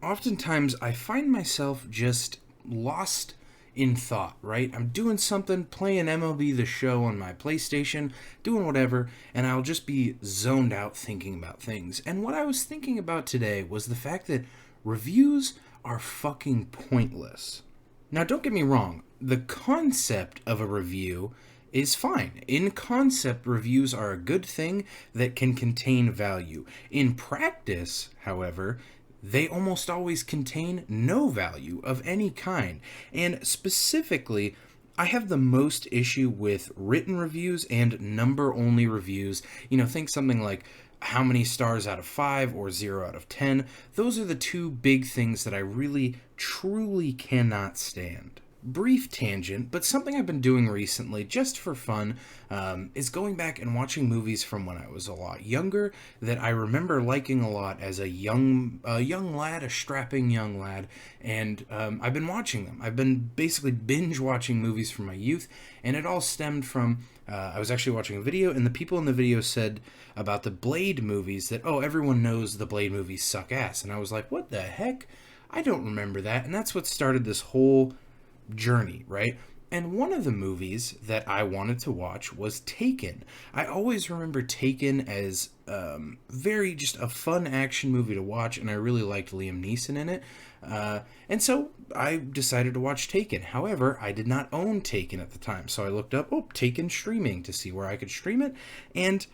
oftentimes I find myself just lost in thought, right? I'm doing something, playing MLB The Show on my PlayStation, doing whatever, and I'll just be zoned out thinking about things. And what I was thinking about today was the fact that reviews are fucking pointless. Now, don't get me wrong, the concept of a review is fine. In concept, reviews are a good thing that can contain value. In practice, however, they almost always contain no value of any kind. And specifically, I have the most issue with written reviews and number-only reviews. Think something like how many stars out of 5 or 0 out of 10. Those are the two big things that I really, truly cannot stand. Brief tangent, but something I've been doing recently just for fun is going back and watching movies from when I was a lot younger that I remember liking a lot as a young lad, a strapping young lad, and I've been watching them. I've been basically binge watching movies from my youth, and it all stemmed from I was actually watching a video, and the people in the video said about the Blade movies that, oh, everyone knows the Blade movies suck ass, and I was like, what the heck? I don't remember that, and that's what started this whole journey, right? And one of the movies that I wanted to watch was Taken. I always remember Taken as very just a fun action movie to watch, and I really liked Liam Neeson in it. And so I decided to watch Taken. However, I did not own Taken at the time, so I looked up, Taken streaming to see where I could stream it, and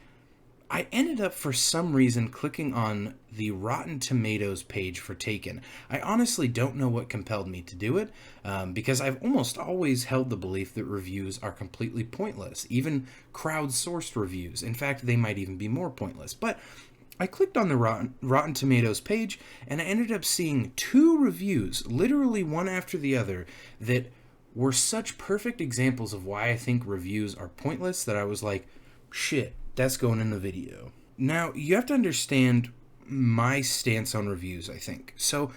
I ended up, for some reason, clicking on the Rotten Tomatoes page for Taken. I honestly don't know what compelled me to do it, because I've almost always held the belief that reviews are completely pointless, even crowdsourced reviews. In fact, they might even be more pointless. But I clicked on the Rotten Tomatoes page, and I ended up seeing 2 reviews, literally one after the other, that were such perfect examples of why I think reviews are pointless that I was like, shit. That's going in the video. Now, you have to understand my stance on reviews, I think. So,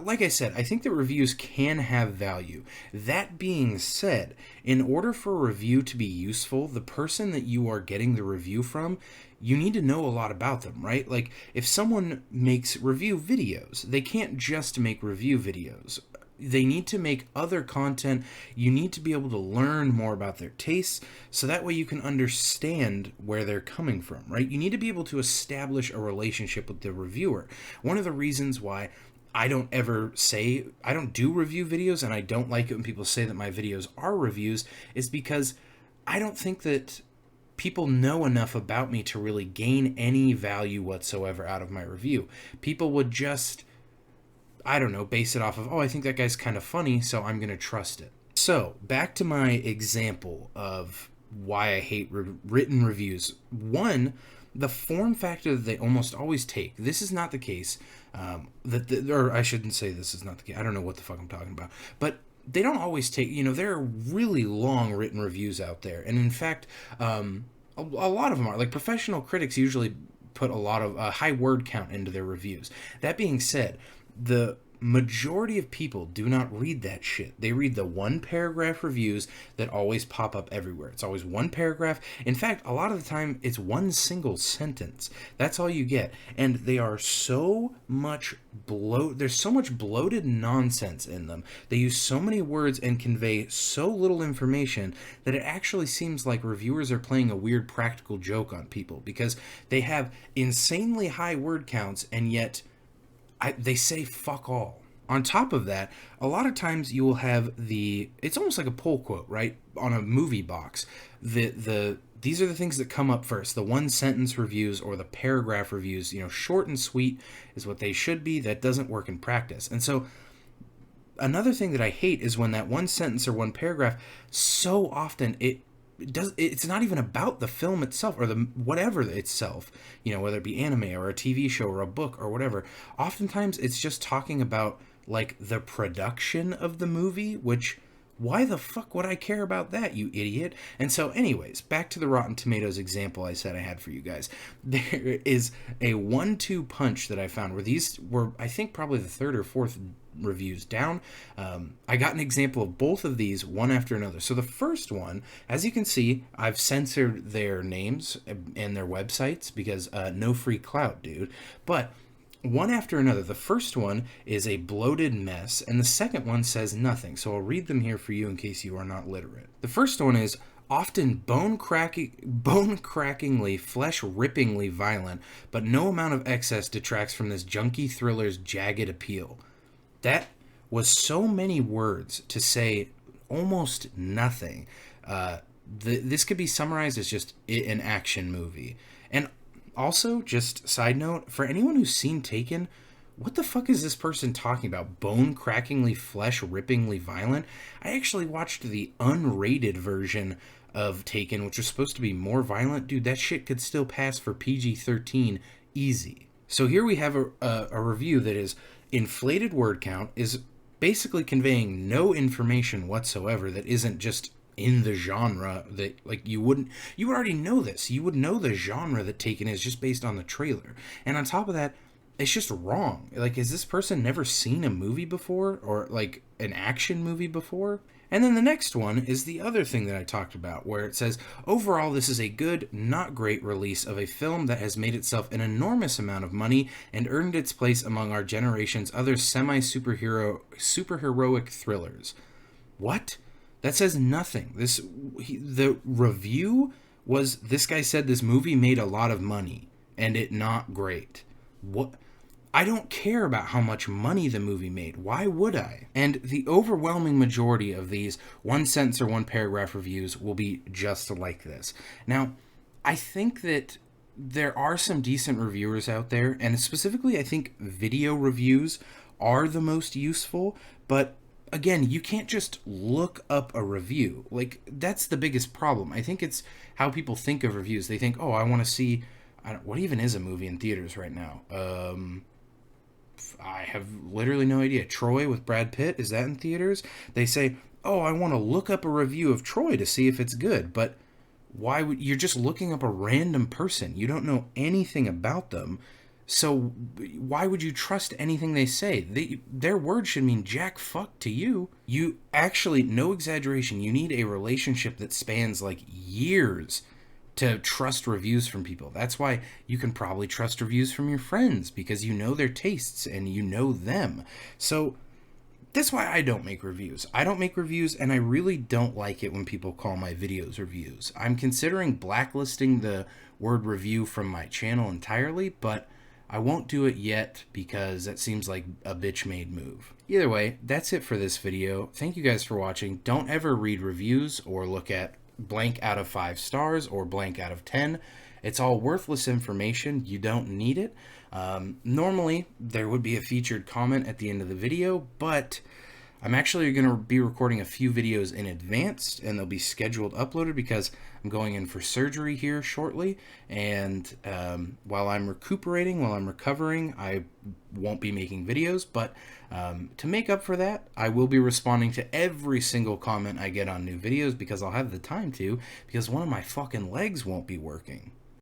like I said, I think that reviews can have value. That being said, in order for a review to be useful, the person that you are getting the review from, you need to know a lot about them, right? Like, if someone makes review videos, they can't just make review videos. They need to make other content. You need to be able to learn more about their tastes, so that way you can understand where they're coming from, right? You need to be able to establish a relationship with the reviewer. One of the reasons why I don't do review videos, and I don't like it when people say that my videos are reviews, is because I don't think that people know enough about me to really gain any value whatsoever out of my review. People would just, I don't know, base it off of, I think that guy's kind of funny, so I'm going to trust it. So, back to my example of why I hate written reviews. One, the form factor that they almost always take. This is not the case. Or I shouldn't say this is not the case. I don't know what the fuck I'm talking about. But they don't always take, there are really long written reviews out there. And in fact, a lot of them are. Like, professional critics usually put a lot of high word count into their reviews. That being said, the majority of people do not read that shit. They read the 1-paragraph reviews that always pop up everywhere. It's always 1 paragraph. In fact, a lot of the time, it's 1 single sentence. That's all you get. And they are so much there's so much bloated nonsense in them. They use so many words and convey so little information that it actually seems like reviewers are playing a weird practical joke on people, because they have insanely high word counts, and yet they say fuck all. On top of that, a lot of times you will have it's almost like a pull quote, right? On a movie box. These are the things that come up first. The 1-sentence reviews or the paragraph reviews, short and sweet is what they should be. That doesn't work in practice. And so another thing that I hate is when that 1 sentence or 1 paragraph, so often it's not even about the film itself or the whatever itself, whether it be anime or a TV show or a book or whatever. Oftentimes it's just talking about like the production of the movie, which, why the fuck would I care about that, you idiot? And so anyways, back to the Rotten Tomatoes example I said I had for you guys. There is a 1-2 punch that I found where these were, I think, probably the 3rd or 4th reviews down. I got an example of both of these one after another. So the first one, as you can see, I've censored their names and their websites because no free clout, dude. But one after another. The first one is a bloated mess, and the second one says nothing. So I'll read them here for you in case you are not literate. The first one is often bone-crackingly, flesh-rippingly violent, but no amount of excess detracts from this junky thriller's jagged appeal. That was so many words to say almost nothing. This could be summarized as just an action movie. And also, just side note, for anyone who's seen Taken, what the fuck is this person talking about? Bone-crackingly, flesh-rippingly violent? I actually watched the unrated version of Taken, which was supposed to be more violent. Dude, that shit could still pass for PG-13 easy. So here we have a review that is inflated word count, is basically conveying no information whatsoever that isn't just in the genre that, like, you would already know this. You would know the genre that Taken is just based on the trailer. And on top of that, it's just wrong. Like, has this person never seen a movie before? Or, like, an action movie before? And then the next one is the other thing that I talked about, where it says, overall, this is a good, not great release of a film that has made itself an enormous amount of money and earned its place among our generation's other superheroic thrillers. What? That says nothing. The review was, this guy said this movie made a lot of money and it not great. What? I don't care about how much money the movie made. Why would I? And the overwhelming majority of these one sentence or one paragraph reviews will be just like this. Now, I think that there are some decent reviewers out there, and specifically I think video reviews are the most useful, but again, you can't just look up a review. Like, that's the biggest problem. I think it's how people think of reviews. They think, oh, I want to see, what even is a movie in theaters right now? I have literally no idea. Troy with Brad Pitt, is that in theaters? They say, oh, I want to look up a review of Troy to see if it's good. But why would, you're just looking up a random person. You don't know anything about them. So why would you trust anything they say? Their words should mean jack fuck to you. You actually, no exaggeration, you need a relationship that spans like years to trust reviews from people. That's why you can probably trust reviews from your friends, because you know their tastes and you know them. So that's why I don't make reviews. I don't make reviews, and I really don't like it when people call my videos reviews. I'm considering blacklisting the word review from my channel entirely, but I won't do it yet because that seems like a bitch-made move. Either way, that's it for this video. Thank you guys for watching. Don't ever read reviews or look at blank out of 5 stars or blank out of 10. It's all worthless information. You don't need it. Normally, there would be a featured comment at the end of the video, but I'm actually going to be recording a few videos in advance, and they'll be scheduled uploaded because I'm going in for surgery here shortly, and while I'm recuperating, while I'm recovering, I won't be making videos, but to make up for that, I will be responding to every single comment I get on new videos because I'll have the time to, because one of my fucking legs won't be working.